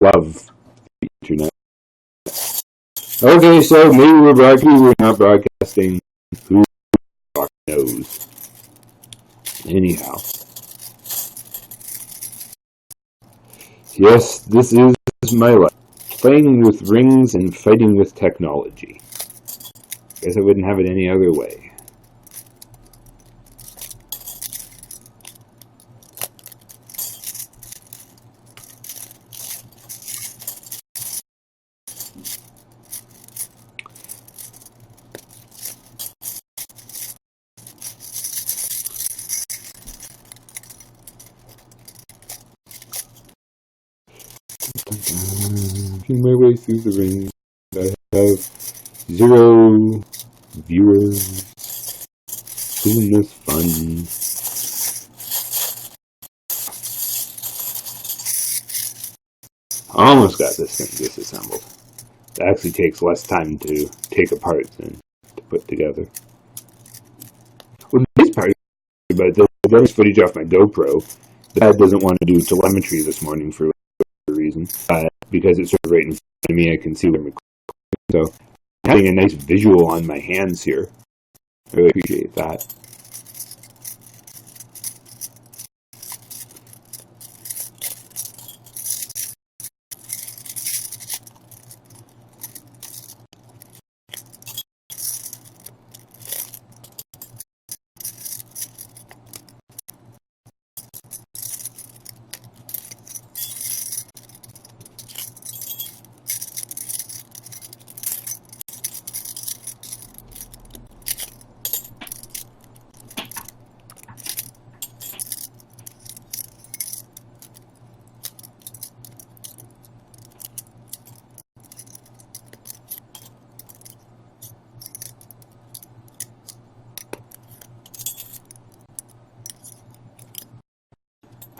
love the internet. Okay, so maybe we're not broadcasting. Who knows? Anyhow. Yes, this is my life. Playing with rings and fighting with technology. Guess I wouldn't have it any other way. Making my way through the ring. I have 0 viewers. Isn't this fun? I almost got this thing disassembled. It actually takes less time to take apart than to put together. Well, this part, but there's footage off my GoPro. The dad doesn't want to do telemetry this morning for a reason. Because it's sort of right in front of me, I can see what I'm recording. So, having a nice visual on my hands here. I really appreciate that.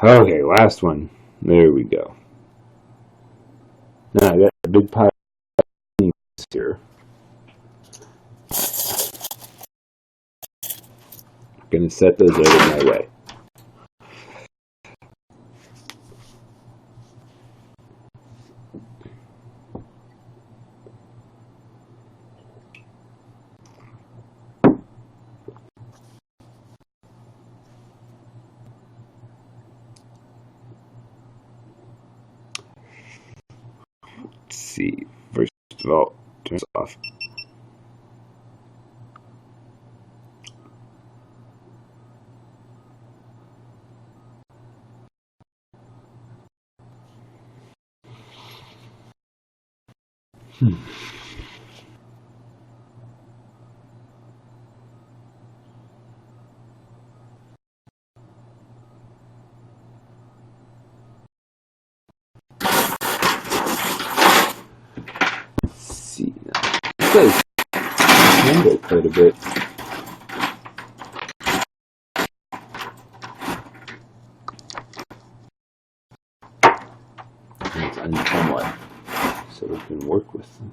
Okay, last one. There we go. Now I got a big pile of things here. I'm going to set those out of my way. Let's see. First of all, turn this off. See now. This does handle quite a bit. Let's uncome one so we can work with them.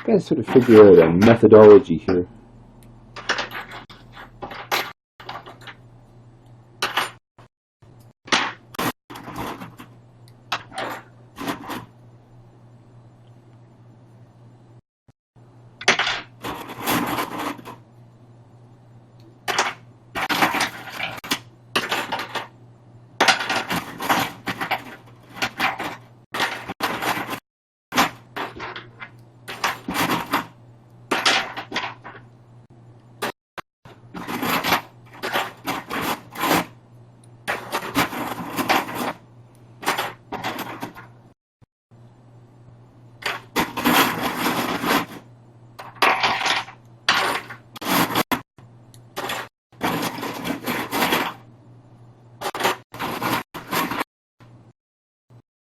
Gotta sort of figure out a methodology here.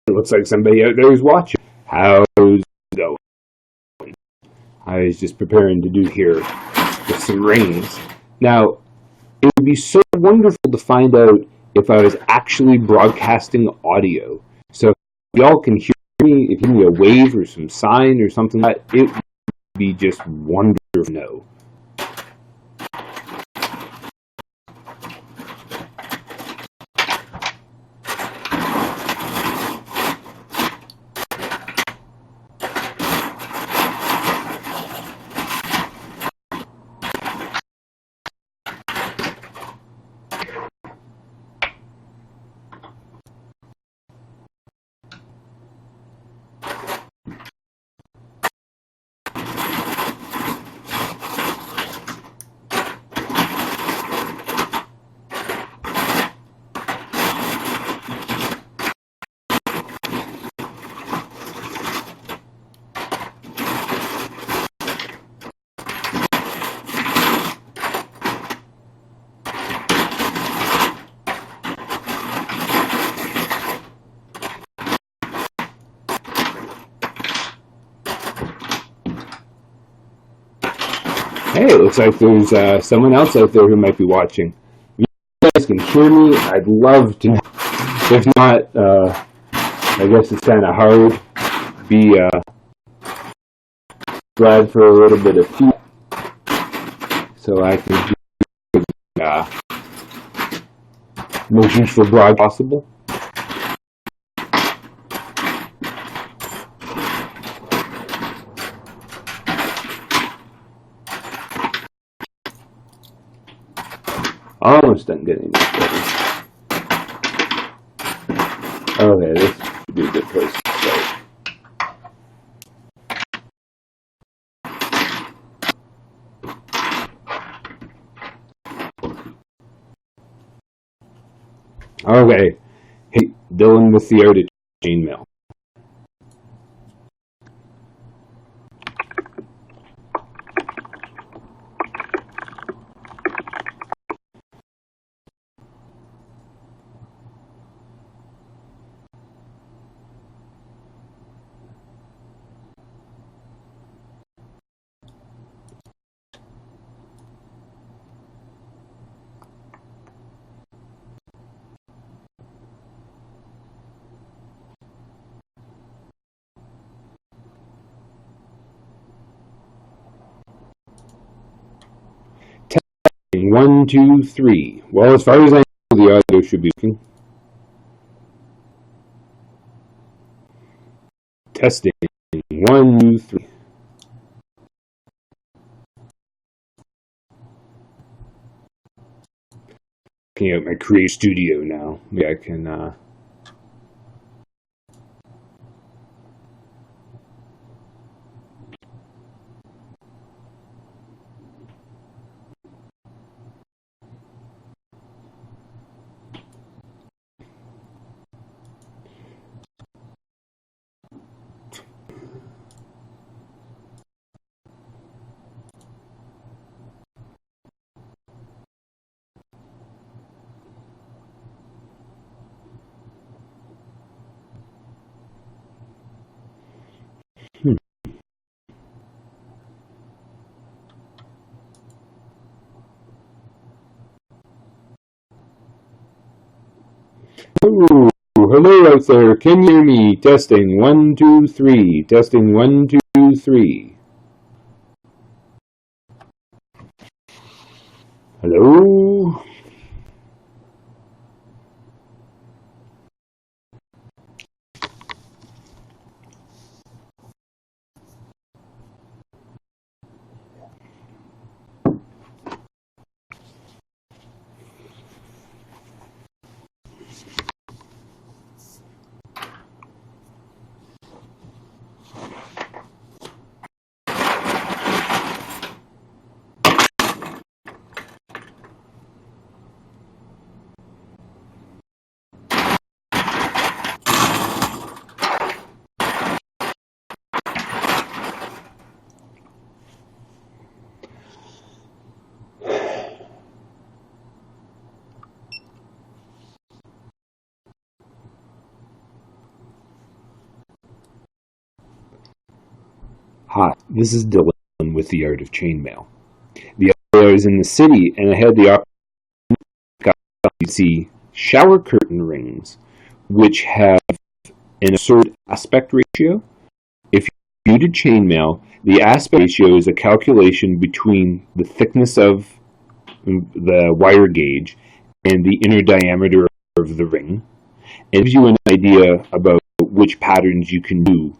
It looks like somebody out there is watching. How's it going? I was just preparing to do here with some rings. Now, it would be so wonderful to find out if I was actually broadcasting audio. So if y'all can hear me, if you give me a wave or some sign or something like that, it would be just wonderful to know. Okay, it looks like there's someone else out there who might be watching. If you guys can hear me, I'd love to know. If not, I guess it's kind of hard. Be glad for a little bit of feedback so I can do the most useful blog possible. Almost done getting this ready. Okay, this would be a good place to start. Okay, hey, Dylon with the Art of Chainmail. Testing 1, 2, 3. Well, as far as I know, the audio should be working. Testing 1, 2, 3. Looking at my Create Studio now. Maybe I can Ooh, hello out there. Can you hear me? Testing 1, 2, 3. Testing 1, 2, 3. Hello? Hi, this is Dylon with the Art of Chainmail. The other day I was in the city and I had the opportunity to see shower curtain rings, which have an assorted aspect ratio. If you do chainmail, the aspect ratio is a calculation between the thickness of the wire gauge and the inner diameter of the ring. It gives you an idea about which patterns you can do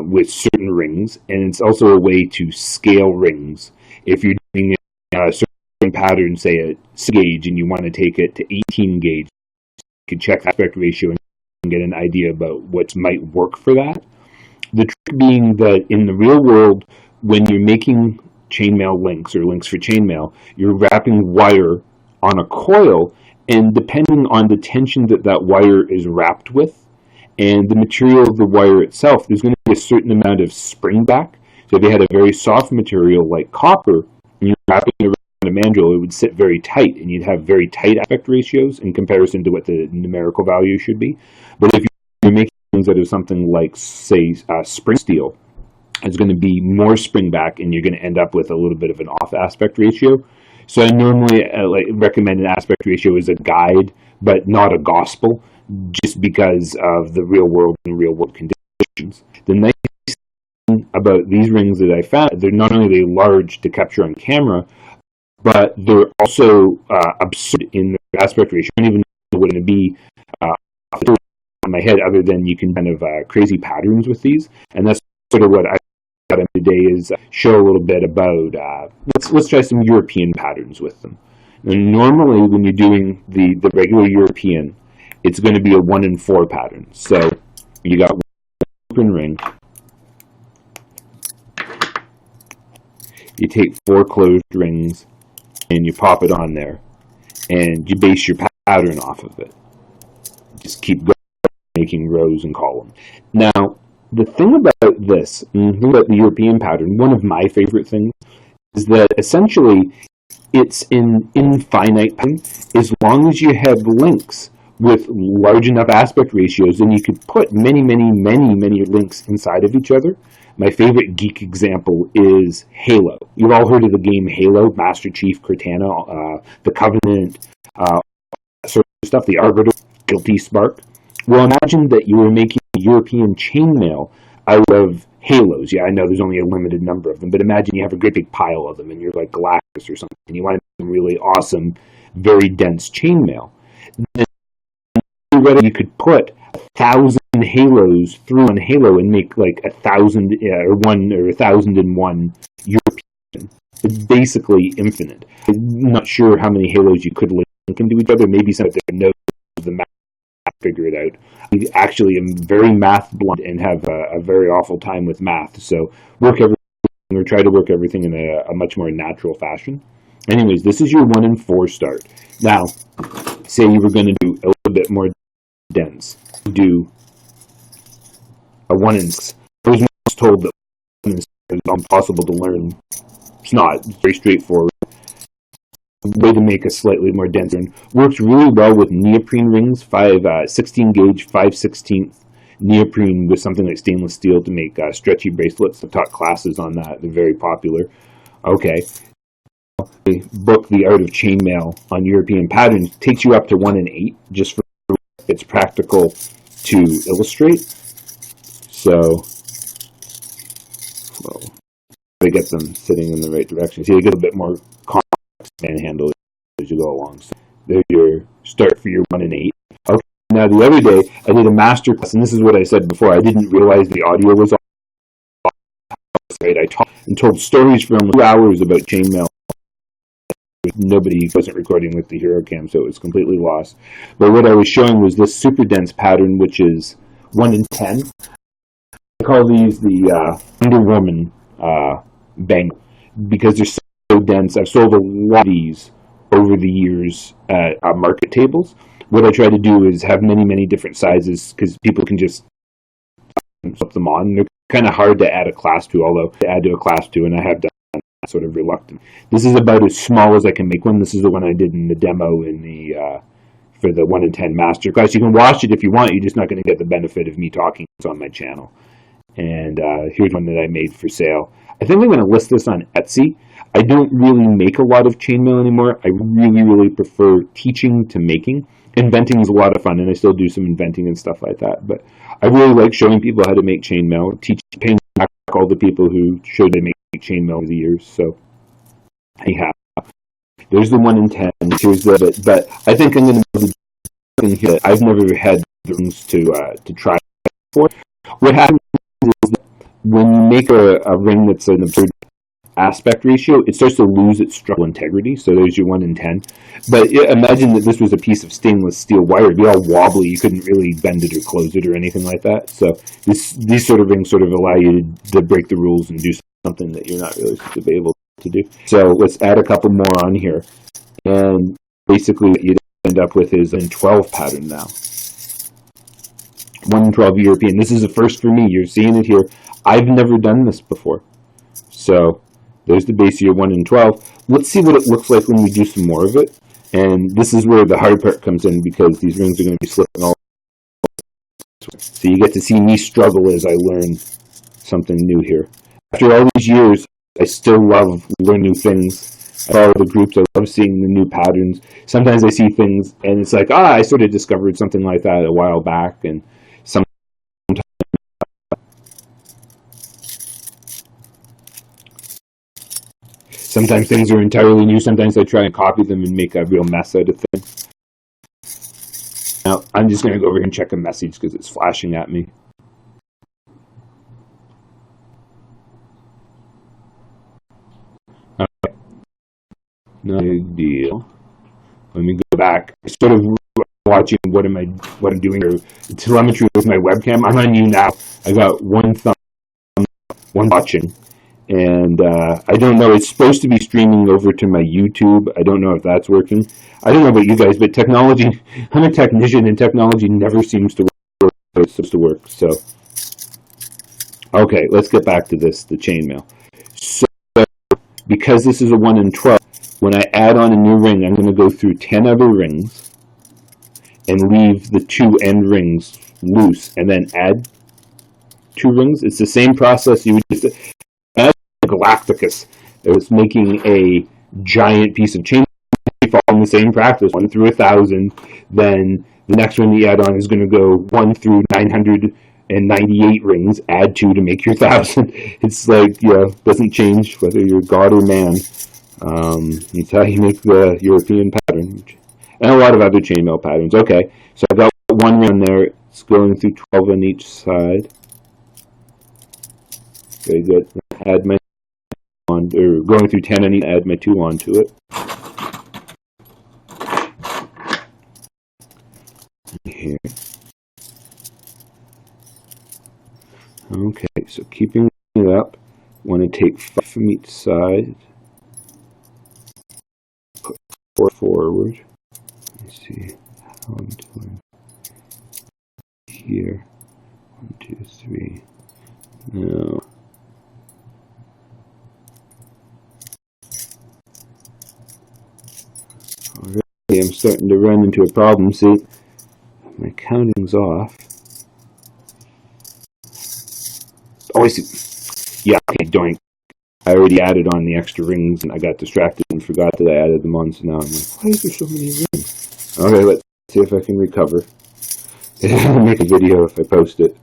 with certain rings, and it's also a way to scale rings. If you're doing a certain pattern, say a 6 gauge, and you want to take it to 18 gauge, you can check aspect ratio and get an idea about what might work for that. The trick being that in the real world, when you're making chainmail links or links for chainmail, you're wrapping wire on a coil, and depending on the tension that that wire is wrapped with and the material of the wire itself, there's going to be a certain amount of spring back. So if you had a very soft material like copper, and you're wrapping it around a mandrel, it would sit very tight, and you'd have very tight aspect ratios in comparison to what the numerical value should be. But if you're making things out of something like, say, spring steel, is going to be more spring back, and you're going to end up with a little bit of an off aspect ratio. So I normally recommend an aspect ratio as a guide, but not a gospel, just because of the real world and real world conditions. The nice thing about these rings that I found, they're not only large to capture on camera, but they're also absurd in their aspect ratio. I don't even know what it would be in my head, other than you can kind of crazy patterns with these, and that's sort of what I got in today, is show a little bit about let's try some European patterns with them. And normally when you're doing the regular European, it's going to be a 1 in 4 pattern. So you got one open ring, you take 4 closed rings and you pop it on there, and you base your pattern off of it. Just keep going, making rows and columns. Now, the thing about this, the thing about the European pattern, one of my favorite things, is that essentially it's an infinite pattern. As long as you have links with large enough aspect ratios, then you could put many links inside of each other. My favorite geek example is Halo. You've all heard of the game Halo, Master Chief, Cortana, the Covenant, sort of stuff, the Arbiter, Guilty Spark. Well, imagine that you were making European chainmail out of halos. Yeah, I know there's only a limited number of them, but imagine you have a great big pile of them, and you're like Galactus or something, and you want to make really awesome, very dense chainmail. Then you could put 1,000 halos through one halo and make like 1,000 or 1,001 European. It's basically infinite. I'm not sure how many halos you could link into each other. Maybe some of them knows the math, figure it out. I actually am very math blunt and have a very awful time with math. So try to work everything in a much more natural fashion. Anyways, this is your 1 in 4 start. Now, say you were going to do a little bit more dense. Do a 1 in 6. I was once told that 1 in 6 is impossible to learn. It's not. It's very straightforward. Way to make a slightly more denser. Works really well with neoprene rings, 16 gauge, 5/16 neoprene with something like stainless steel to make stretchy bracelets. I've taught classes on that. They're very popular. Okay. Book The Art of Chainmail on European patterns. Takes you up to 1 in 8, just for it's practical to illustrate. So, well, to get them sitting in the right direction. So you get a bit more manhandle as you go along. So there's your start for your 1 in 8. Okay. Now the other day I did a master class, and this is what I said before. I didn't realize the audio was off. I talked and told stories for almost 2 hours about chainmail. Nobody wasn't recording with the Hero Cam, so it was completely lost. But what I was showing was this super dense pattern, which is 1 in 10. I call these the Wonder Woman bangle because they're so dense. I've sold a lot of these over the years at market tables. What I try to do is have many different sizes, because people can just slip them on. They're kind of hard to add a class to, although to add to a class to, and I have done that, sort of reluctant. This is about as small as I can make one. This is the one I did in the demo in the for the 1 in 10 master class. You can watch it if you want. You're just not going to get the benefit of me talking. It's on my channel. And here's one that I made for sale. I think I'm going to list this on Etsy. I don't really make a lot of chainmail anymore. I really prefer teaching to making. Inventing is a lot of fun, and I still do some inventing and stuff like that. But I really like showing people how to make chainmail, paying back all the people who showed they make chainmail over the years. So, anyhow, there's the 1 in 10. Here's the bit. But I think I'm going to be here. I've never had the rings to try before. What happens is that when you make a ring that's an absurd aspect ratio, it starts to lose its structural integrity. So there's your 1 in 10. But imagine that this was a piece of stainless steel wire. It'd be all wobbly. You couldn't really bend it or close it or anything like that. So these sort of rings sort of allow you to break the rules and do something that you're not really supposed to be able to do. So let's add a couple more on here. And basically what you'd end up with is an 12 pattern now. 1 in 12 European. This is a first for me. You're seeing it here. I've never done this before. So there's the base of your 1 in 12. Let's see what it looks like when we do some more of it. And this is where the hard part comes in, because these rings are going to be slipping all over. So you get to see me struggle as I learn something new here. after all these years, I still love learning new things. I follow the groups. I love seeing the new patterns. Sometimes I see things, and it's like, I sort of discovered something like that a while back, and sometimes things are entirely new. Sometimes I try and copy them and make a real mess out of things. Now, I'm just going to go over here and check a message because it's flashing at me. Okay. No big deal. Let me go back. Sort of watching what I'm doing here. Telemetry with my webcam. I'm on YouNow. I got one thumb, one watching. And I don't know, it's supposed to be streaming over to my YouTube. I don't know if that's working. I don't know about you guys, but technology, I'm a technician, and technology never seems to work the way it's supposed to work. So, okay, let's get back to this, the chainmail. So, because this is a 1 in 12, when I add on a new ring, I'm going to go through 10 other rings and leave the 2 end rings loose, and then add 2 rings. It's the same process you would just... Galacticus. It was making a giant piece of chain following the same practice, 1 through 1,000. Then the next one you add on is going to go 1 through 998 rings. Add 2 to make your 1,000. It's like, doesn't change whether you're God or man. It's how you make the European pattern, and a lot of other chainmail patterns. Okay, so I've got 1 ring there. It's going through 12 on each side. Very good. Add my on, or going through 10 and add my 2 onto it. Here. Okay, so keeping it up, want to take 5 from each side, put 4 forward. Let's see how I'm doing here. 1, 2, 3. No. I'm starting to run into a problem. See, my counting's off. Oh, I see. Yeah, okay, doink. I already added on the extra rings, and I got distracted and forgot that I added them on, so now I'm like, why is there so many rings? Okay, let's see if I can recover. I'll make a video if I post it.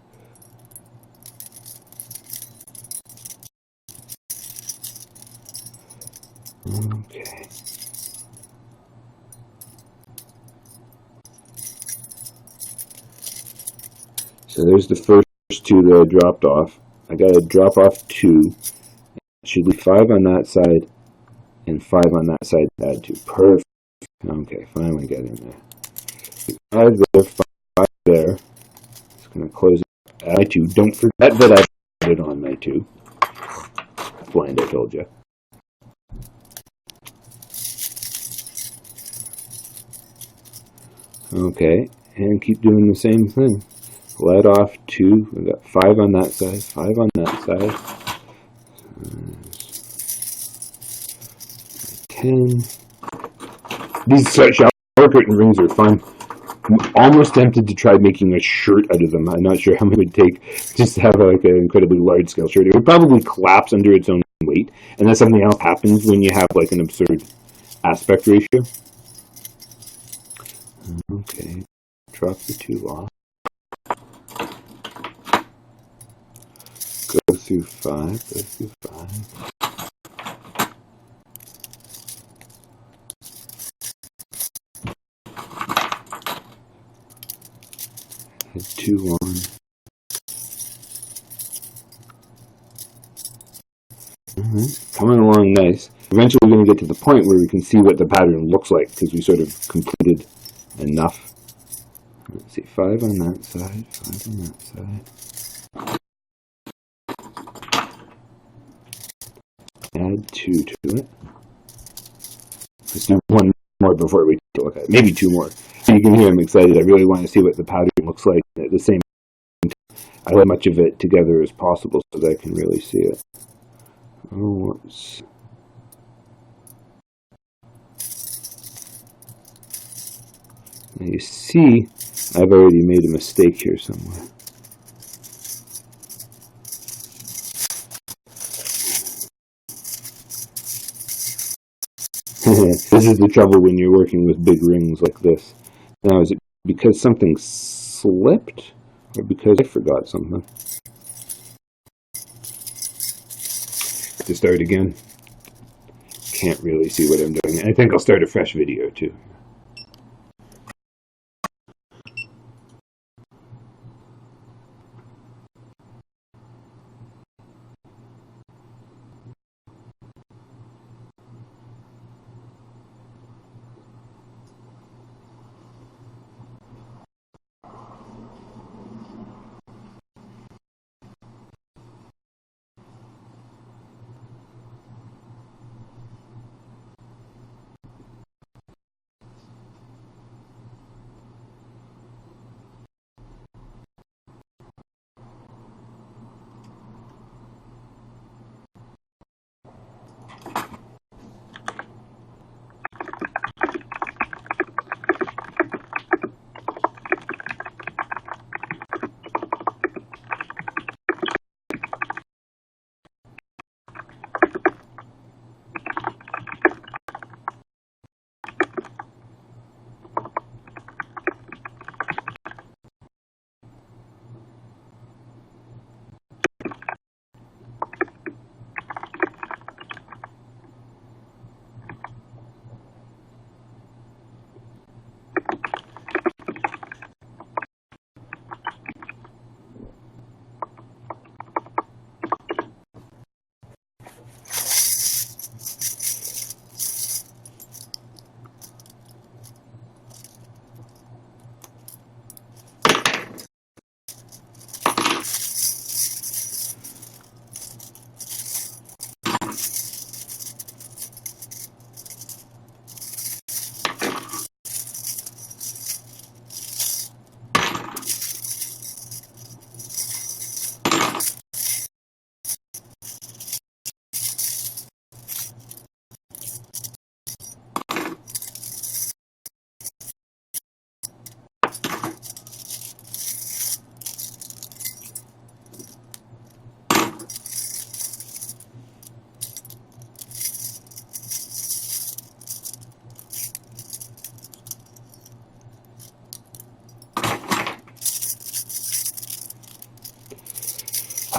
Okay. So there's the first 2 that I dropped off. I got to drop off 2. Should leave 5 on that side and 5 on that side to add 2. Perfect. Okay, finally get in there. 5 there, 5 there. Just going to close it. Add 2. Don't forget that I added on my 2. Blind, I told you. Okay, and keep doing the same thing. Let off 2. We've got 5 on that side, 5 on that side. 10. These shower curtain rings are fun. I'm almost tempted to try making a shirt out of them. I'm not sure how many it would take just to have like an incredibly large scale shirt. It would probably collapse under its own weight, and then something else happens when you have like an absurd aspect ratio. Okay, drop the 2 off. Go through 5, go through 5. Add 2 on. Coming along nice. Eventually we're going to get to the point where we can see what the pattern looks like, because we sort of completed enough. Let's see, 5 on that side, 5 on that side. Add 2 to it. Let's do 1 more before we take a look at it. Maybe 2 more. You can hear I'm excited. I really want to see what the pattern looks like. At the same time, I let much of it together as possible so that I can really see it. Oh, whoops. Now you see, I've already made a mistake here somewhere. This is the trouble when you're working with big rings like this. Now, is it because something slipped, or because I forgot something? To start again. Can't really see what I'm doing. I think I'll start a fresh video too.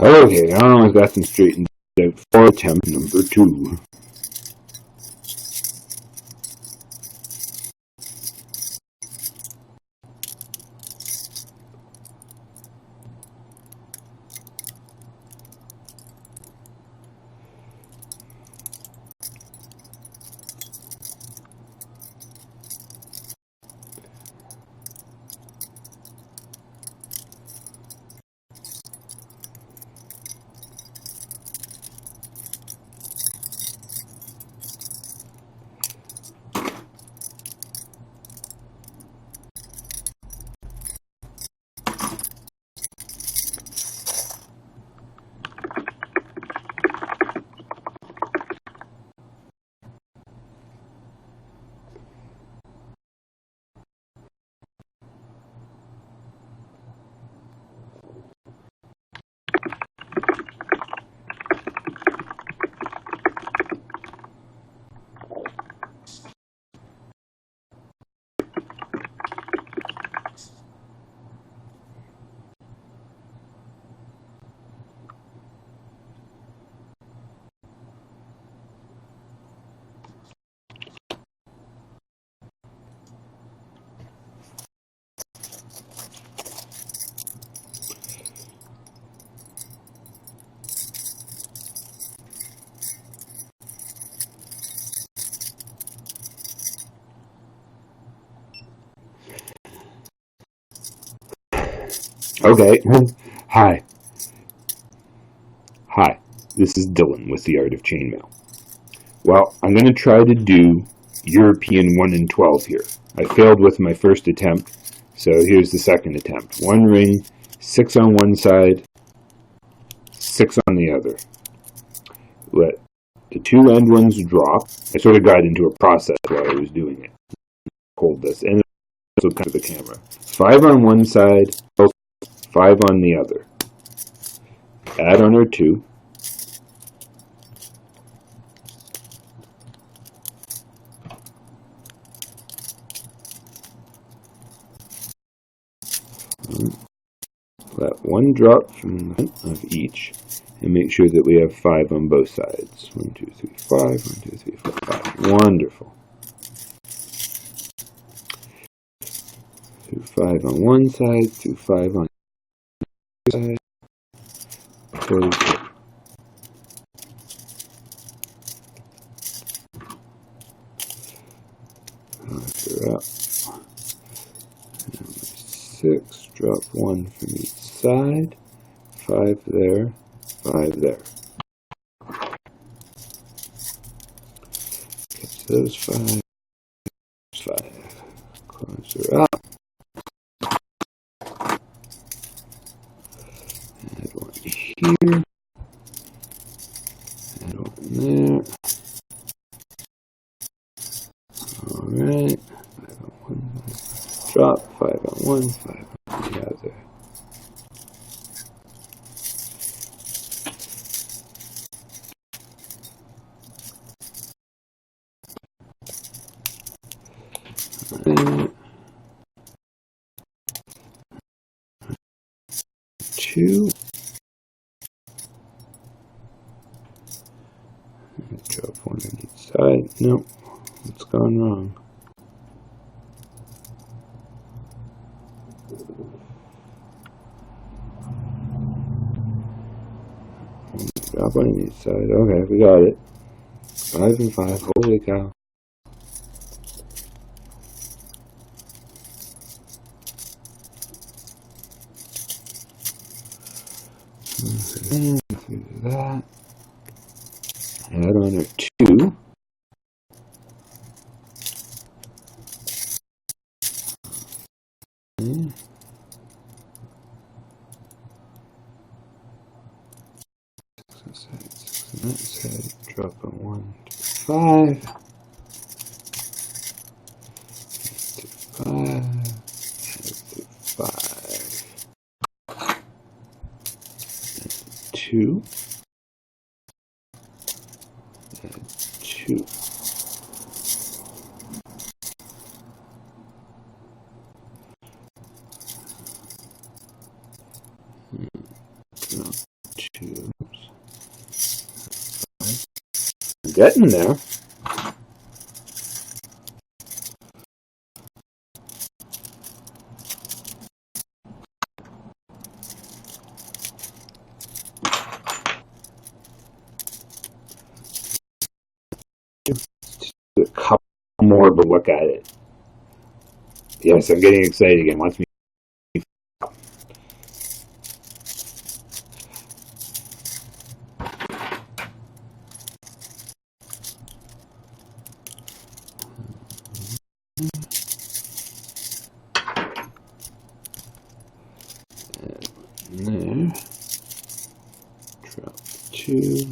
Okay, now I've got them straightened out for attempt number 2. Okay. Hi. Hi. This is Dylon with the Art of Chainmail. Well, I'm going to try to do European 1 in 12 here. I failed with my first attempt, so here's the second attempt. 1 ring, 6 on one side, 6 on the other. Let the 2 end ones drop. I sort of got into a process while I was doing it. Hold this, and also kind of the camera. 5 on one side, 5 on the other. Add on our 2. Got one drop from the front of each, and make sure that we have 5 on both sides. 1, 2, 3, 5. 1, 2, 3, 4, 5. Wonderful. Through 5 on one side, through 5 on the other side. Close it. Close her up. 6, drop 1 from each side, 5 there, 5 there. Catch those 5, 5. Close her up. Add one here. Add one there. Alright. 5 on one. Drop 5 on one, 5 on the other. And 2. Drop 1 on each side. Nope. What's gone wrong? Drop 1 on each side. Okay, we got it. 5 and 5. Holy cow. And through that. Add on our 2. Okay. 6 on that side. Drop on 1 to 5. To 5. To 5. 2. 2. Getting there. A couple more, but look at it. Yes, I'm getting excited again. Watch me. There. Drop 2.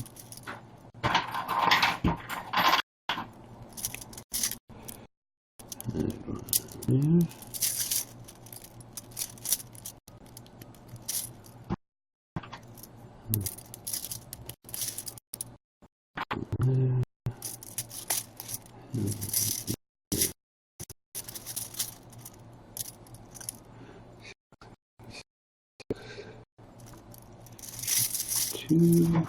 And 1 there. Two.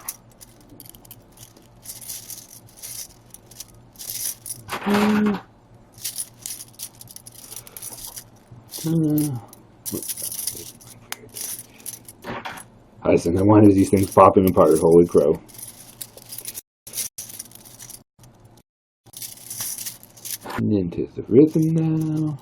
I said, why is these things popping apart? Holy crow. And into the rhythm now.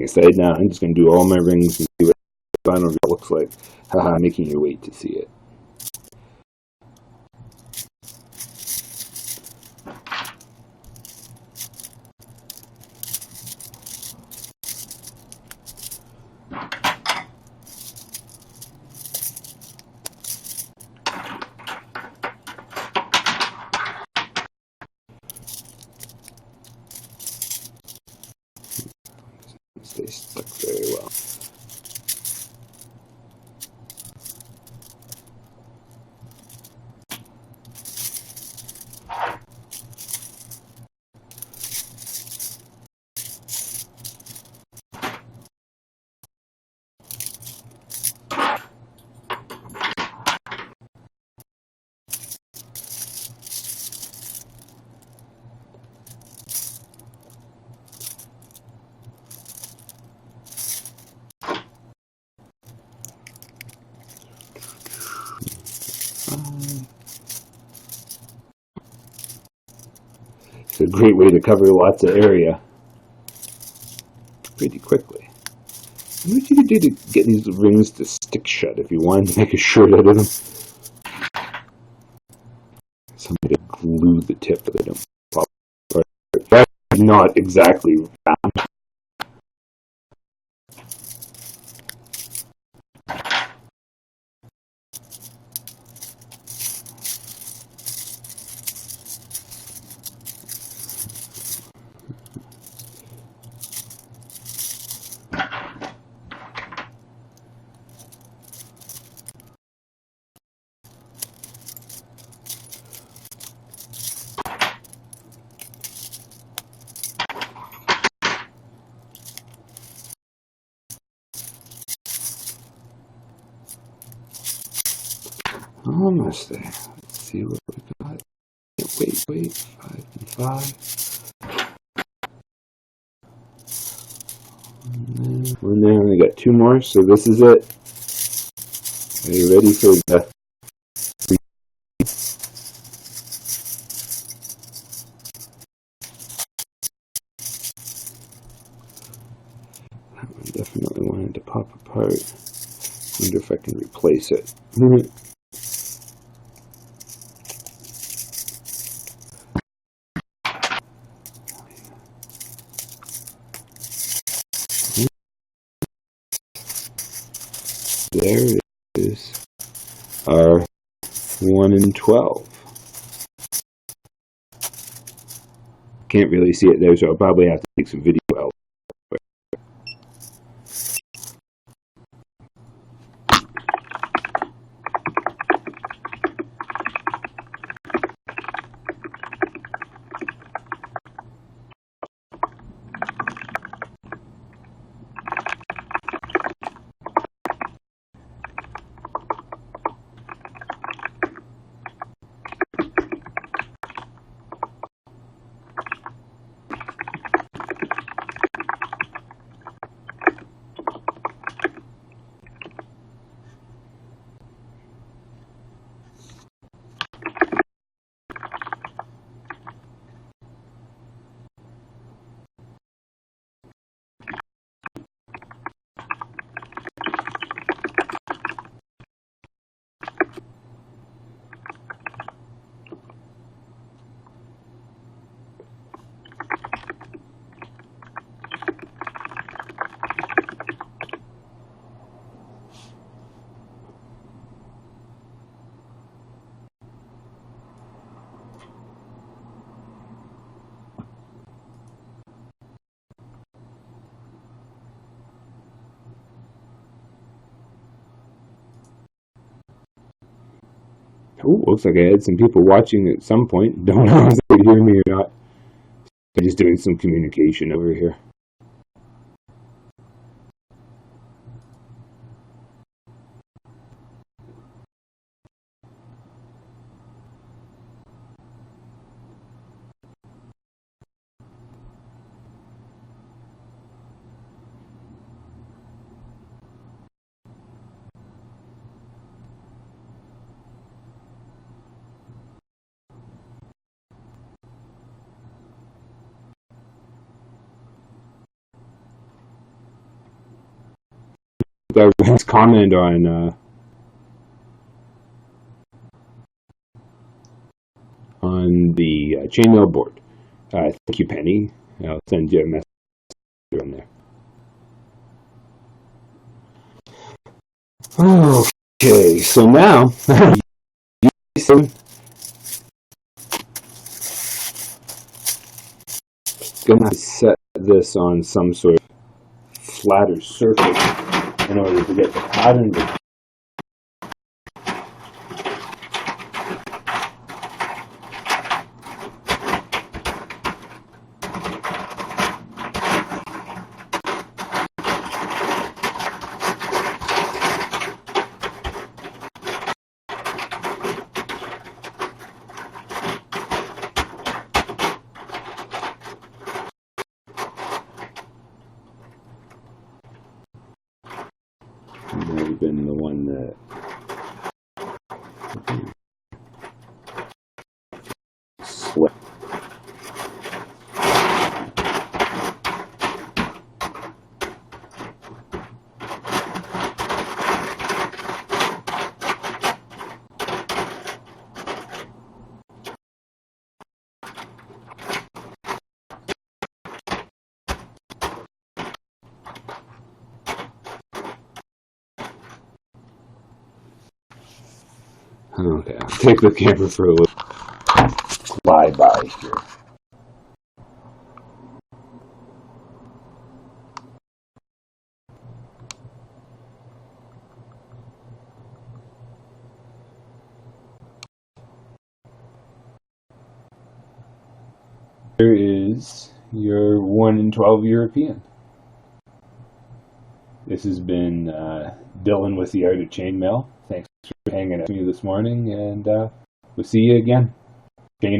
said, now I'm just going to do all my rings and see what the final result looks like. Haha, making you wait to see it. Stay stuck very well. It's a great way to cover lots of area pretty quickly. What you could do to get these rings to stick shut if you wanted to make a shirt out of them. Somebody to glue the tip, but they don't pop apart. That's not exactly round. Almost there. Let's see what we got. Wait. 5 and 5. One there, we got 2 more, so this is it. Are you ready for the... That one definitely wanted to pop apart. Wonder if I can replace it. There it is. Our 1 and 12. Can't really see it there, so I'll probably have to take some video out. Oh, looks like I had some people watching at some point. Don't know if they hear me or not. I'm just doing some communication over here. everyone's comment on the chainmail board. Thank you, Penny. I'll send you a message on there. Okay, so now gonna set this on some sort of flatter surface in order to get the pattern to been the one that sweat. Okay, I'll take the camera for a little flyby here. Here is your 1 in 12 European. This has been Dylan with the Art of Chainmail. Thanks for hanging out with me this morning, and we'll see you again. Okay,